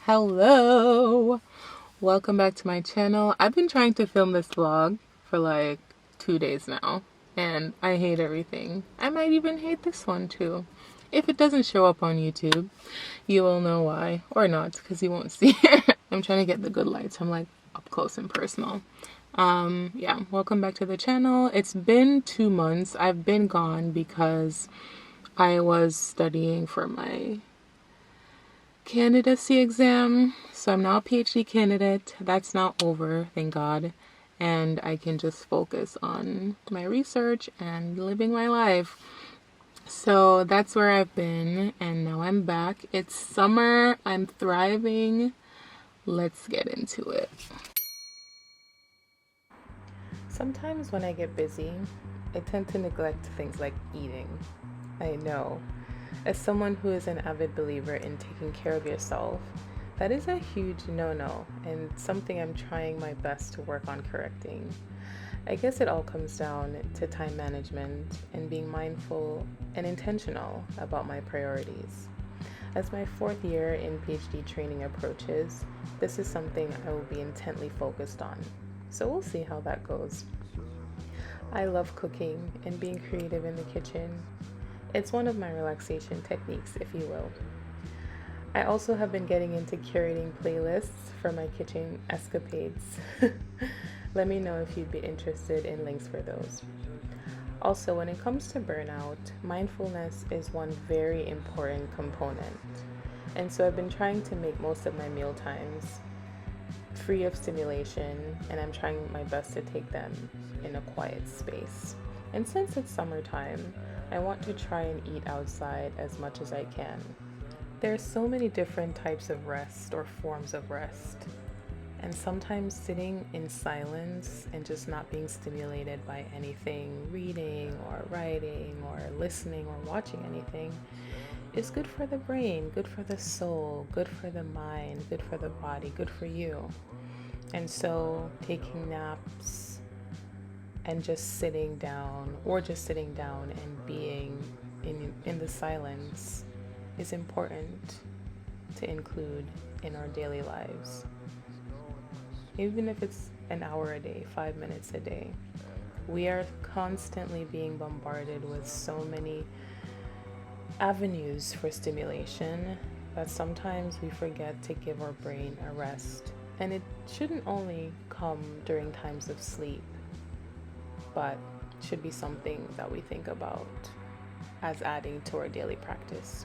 Hello! Welcome back to my channel. I've been trying to film this vlog for like 2 days now, and I hate everything. I might even hate this one too. If it doesn't show up on YouTube, you will know why. Or not, because you won't see it. I'm trying to get the good lights. I'm like up close and personal. Yeah, welcome back to the channel. It's been 2 months. I've been gone because I was studying for my candidacy exam. So I'm now a PhD candidate. That's now over, thank God. And I can just focus on my research and living my life. So that's where I've been, and now I'm back. It's summer. I'm thriving. Let's get into it. Sometimes when I get busy, I tend to neglect things like eating. I know. As someone who is an avid believer in taking care of yourself, that is a huge no-no and something I'm trying my best to work on correcting. I guess it all comes down to time management and being mindful and intentional about my priorities. As my 4th year in PhD training approaches, this is something I will be intently focused on. So we'll see how that goes. I love cooking and being creative in the kitchen. It's one of my relaxation techniques, if you will. I also have been getting into curating playlists for my kitchen escapades. Let me know if you'd be interested in links for those. Also, when it comes to burnout, mindfulness is one very important component. And so I've been trying to make most of my meal times free of stimulation, and I'm trying my best to take them in a quiet space. And since it's summertime, I want to try and eat outside as much as I can. There are so many different types of rest or forms of rest. And sometimes sitting in silence and just not being stimulated by anything, reading or writing or listening or watching anything, is good for the brain, good for the soul, good for the mind, good for the body, good for you. And so taking naps and just sitting down and being in the silence is important to include in our daily lives. Even if it's an hour a day, 5 minutes a day, we are constantly being bombarded with so many avenues for stimulation that sometimes we forget to give our brain a rest. And it shouldn't only come during times of sleep, but should be something that we think about as adding to our daily practice.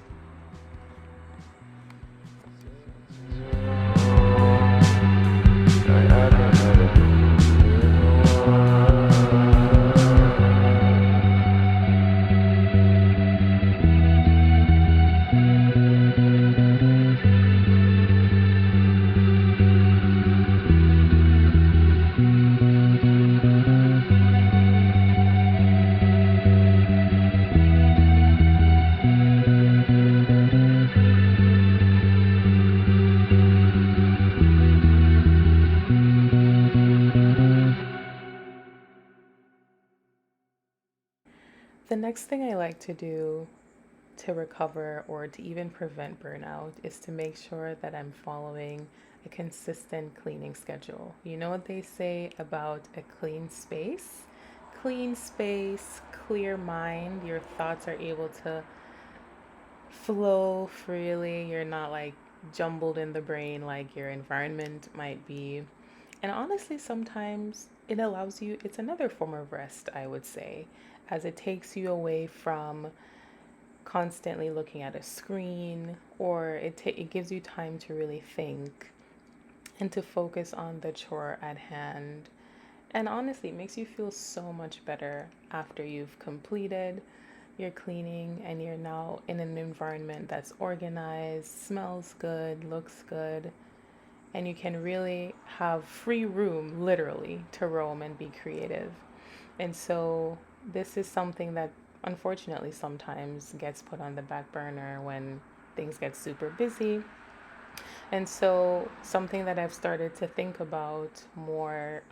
The next thing I like to do to recover or to even prevent burnout is to make sure that I'm following a consistent cleaning schedule. You know what they say about a clean space? Clean space, clear mind, your thoughts are able to flow freely. You're not like jumbled in the brain like your environment might be. And honestly, sometimes it allows you, it's another form of rest, I would say, as it takes you away from constantly looking at a screen, or it gives you time to really think and to focus on the chore at hand. And honestly, it makes you feel so much better after you've completed your cleaning and you're now in an environment that's organized, smells good, looks good, and you can really have free room, literally, to roam and be creative. And so this is something that unfortunately sometimes gets put on the back burner when things get super busy. And so something that I've started to think about more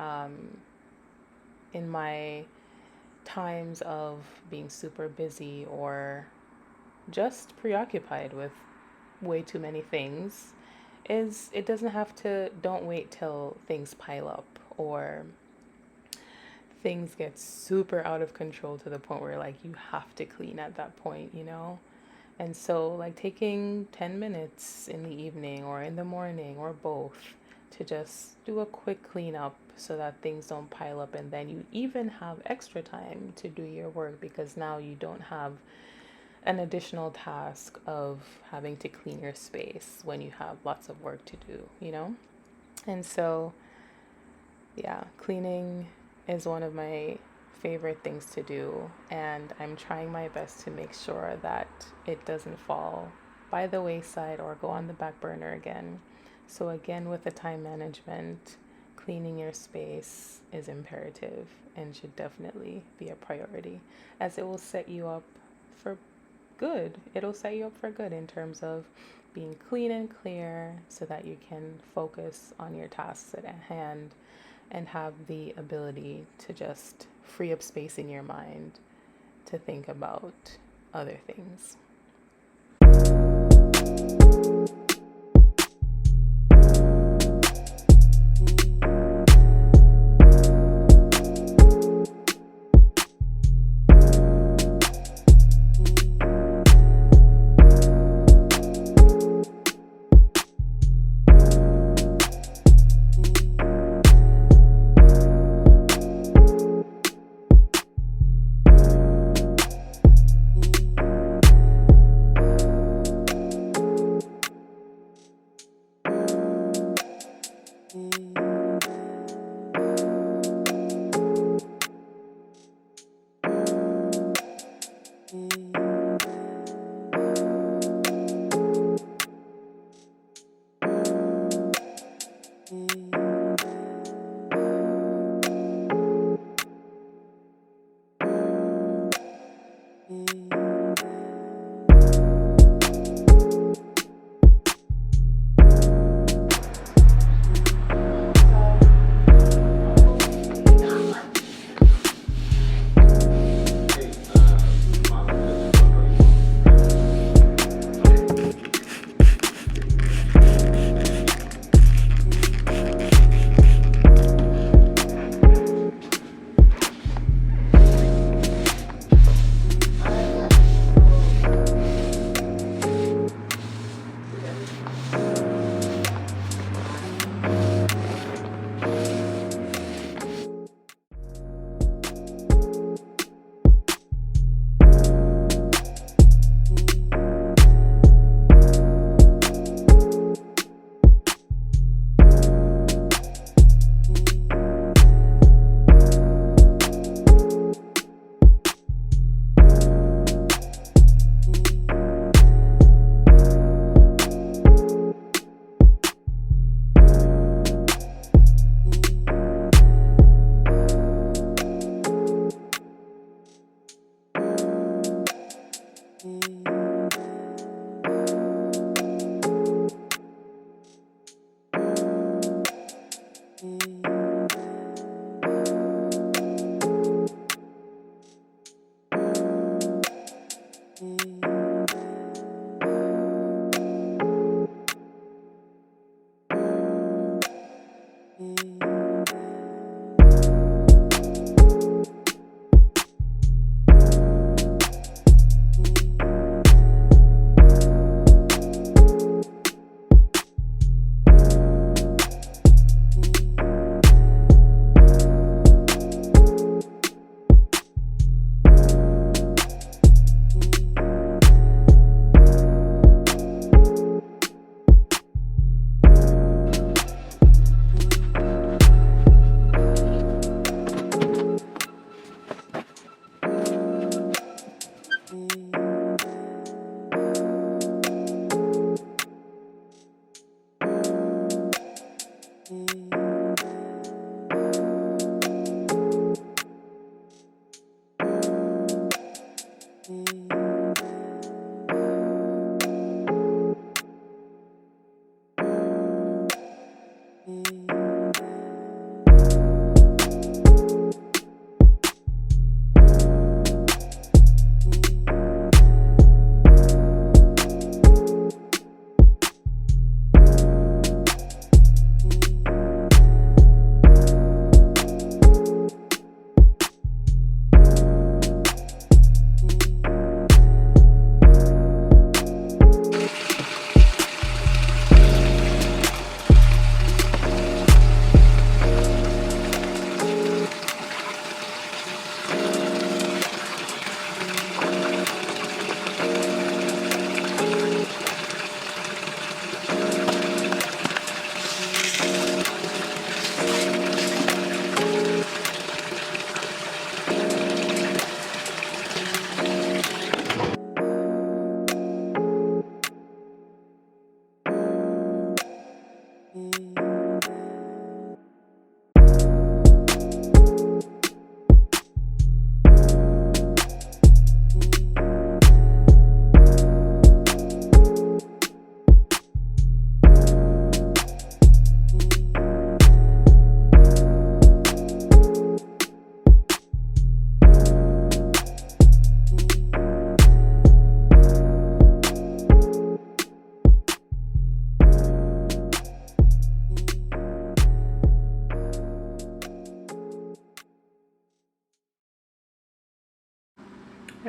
in my times of being super busy or just preoccupied with way too many things is it doesn't have to, don't wait till things pile up or things get super out of control to the point where like you have to clean at that point, you know? And so, like taking 10 minutes in the evening or in the morning or both to just do a quick cleanup so that things don't pile up, and then you even have extra time to do your work because now you don't have an additional task of having to clean your space when you have lots of work to do, you know? And so, yeah, cleaning is one of my favorite things to do, and I'm trying my best to make sure that it doesn't fall by the wayside or go on the back burner again. So, again, with the time management, cleaning your space is imperative and should definitely be a priority, as it will set you up for good. It'll set you up for good in terms of being clean and clear so that you can focus on your tasks at hand and have the ability to just free up space in your mind to think about other things.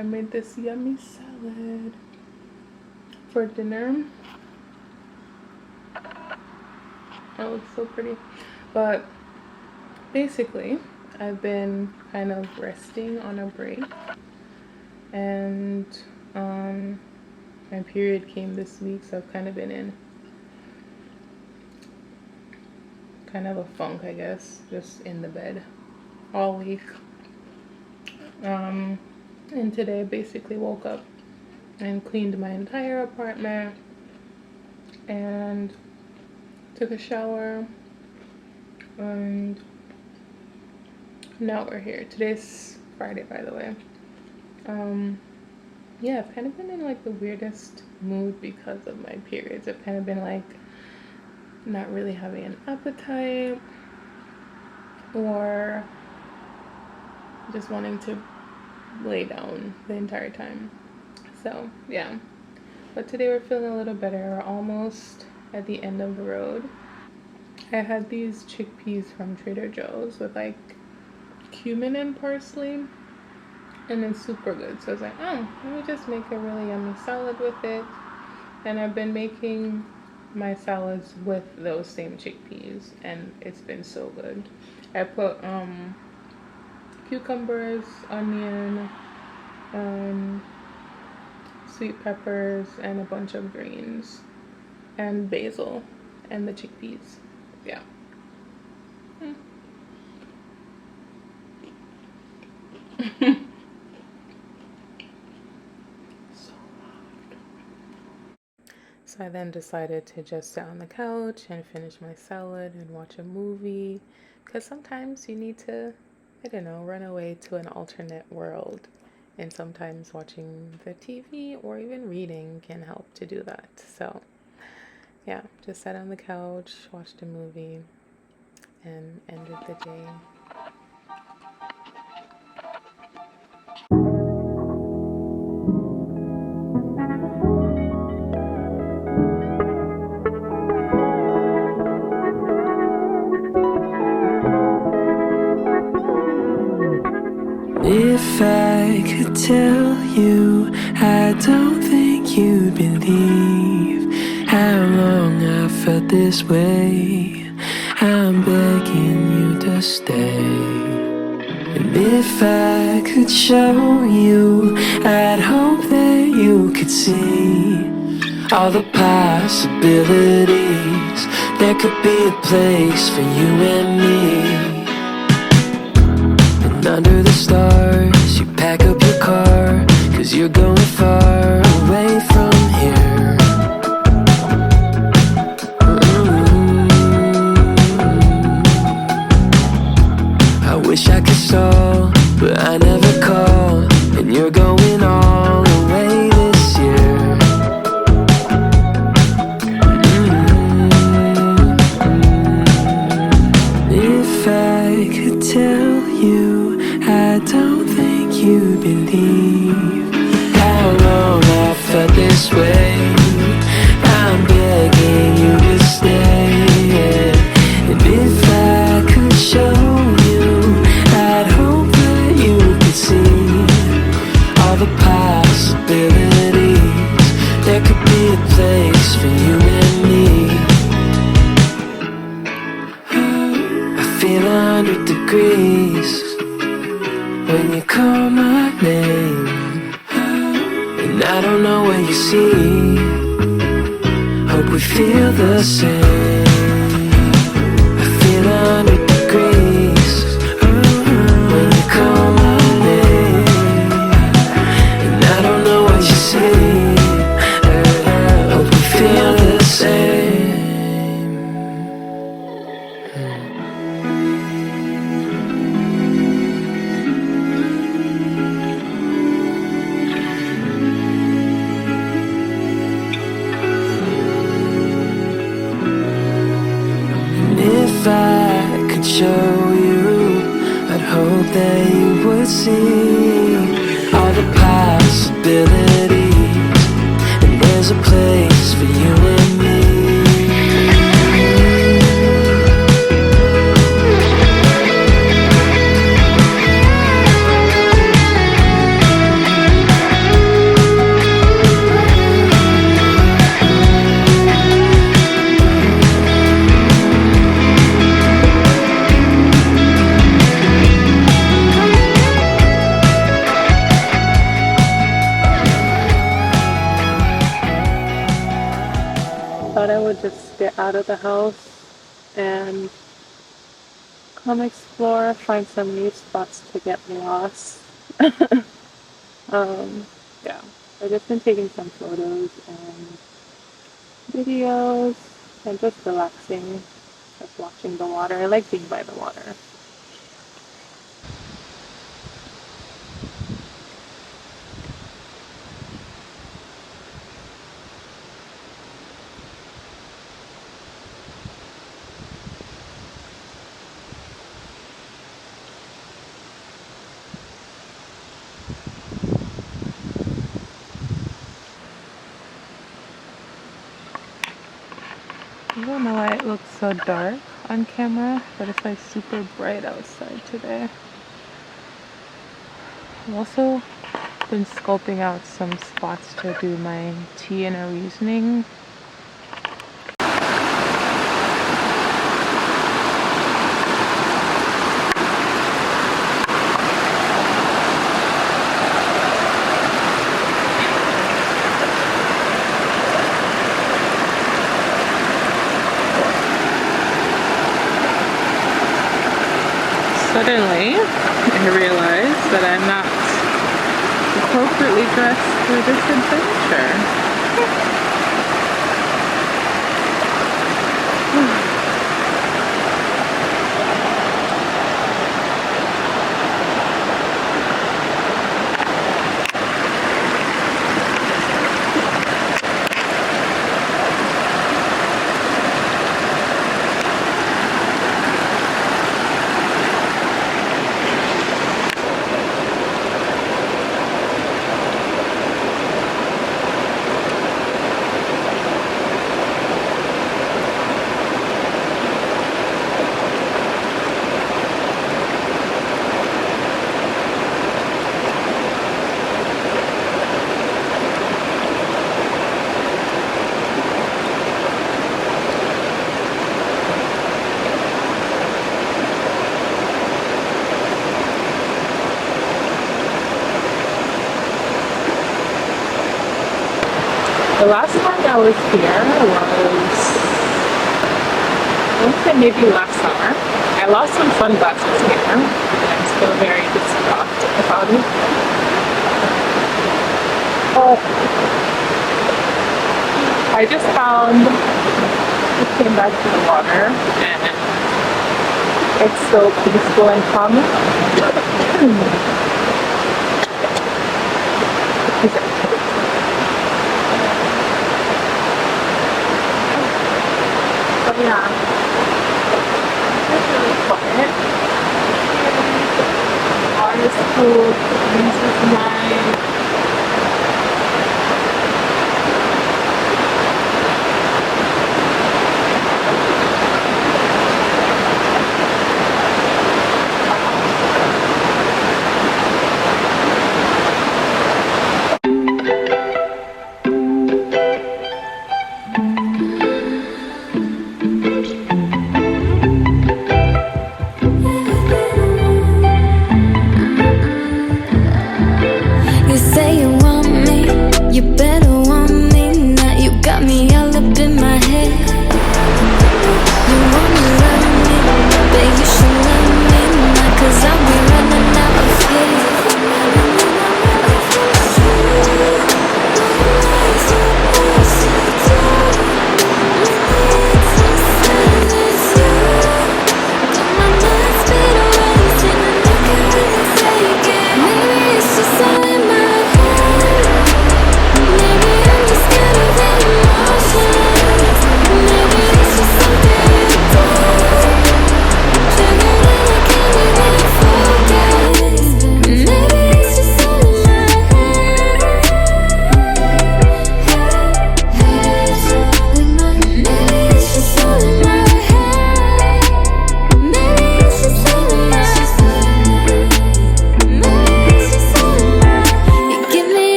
I made this yummy salad for dinner. It looks so pretty. But basically, I've been kind of resting on a break, and my period came this week, so I've kind of been in kind of a funk, I guess, just in the bed all week. And today I basically woke up and cleaned my entire apartment and took a shower, and now we're here. Today's Friday, by the way. Yeah, I've kind of been in like the weirdest mood because of my periods. I've kind of been like not really having an appetite, or just wanting to lay down the entire time. So yeah, but today we're feeling a little better. We're almost at the end of the road. I had these chickpeas from Trader Joe's with like cumin and parsley, and it's super good. So I was like, oh, let me just make a really yummy salad with it. And I've been making my salads with those same chickpeas, and it's been so good. I put cucumbers, onion, sweet peppers, and a bunch of greens, and basil, and the chickpeas. Yeah. So I then decided to just sit on the couch and finish my salad and watch a movie, because sometimes you need to, I don't know, run away to an alternate world, and sometimes watching the TV or even reading can help to do that. So yeah, just sat on the couch, watched a movie, and ended the day. If I could tell you, I don't think you'd believe how long I felt this way. I'm begging you to stay. And if I could show you, I'd hope that you could see all the possibilities. There could be a place for you and me. Under the stars, you pack up your car, 'cause you're going far away from here. I wish I could stall, but I never call, and you're going all the way this year. If I could tell you, I don't think you believe how long I felt this way. I'm begging you to stay. And if I could show you, I'd hope that you could see all the possibilities. There could be a place for you and me. I feel 100 degrees when you call my name, and I don't know what you see. Hope we feel the same. I feel 100 degrees when you call my name, and I don't know what you see. Hope we feel the same. If I could show you, I'd hope that you would see all the possibilities, and there's a place for you and me. out of the house and come explore, find some new spots to get lost. um, yeah, I've just been taking some photos and videos and just relaxing, just watching the water. I like being by the water. I don't know why it looks so dark on camera, but it's like super bright outside today. I've also been scoping out some spots to do my tea and a reasoning. Suddenly, I realized that I'm not appropriately dressed for this adventure. The last time I was here was, I want to say maybe last summer. I lost some sunglasses here, and I'm still very distraught about it. I just came back to the water, and it's so peaceful and calming. Yeah, it's really quiet. The water is cool, the breeze is nice.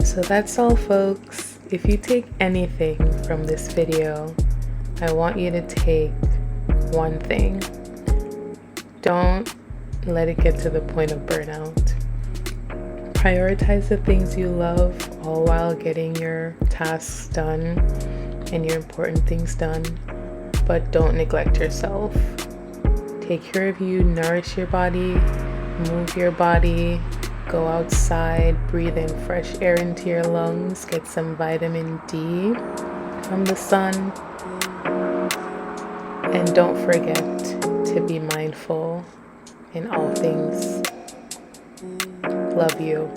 So that's all, folks. If you take anything from this video, I want you to take one thing. Don't let it get to the point of burnout. Prioritize the things you love, all while getting your tasks done and your important things done, but don't neglect yourself. Take care of you, nourish your body, move your body, go outside, breathe in fresh air into your lungs, get some vitamin D from the sun, and don't forget to be mindful in all things. Love you.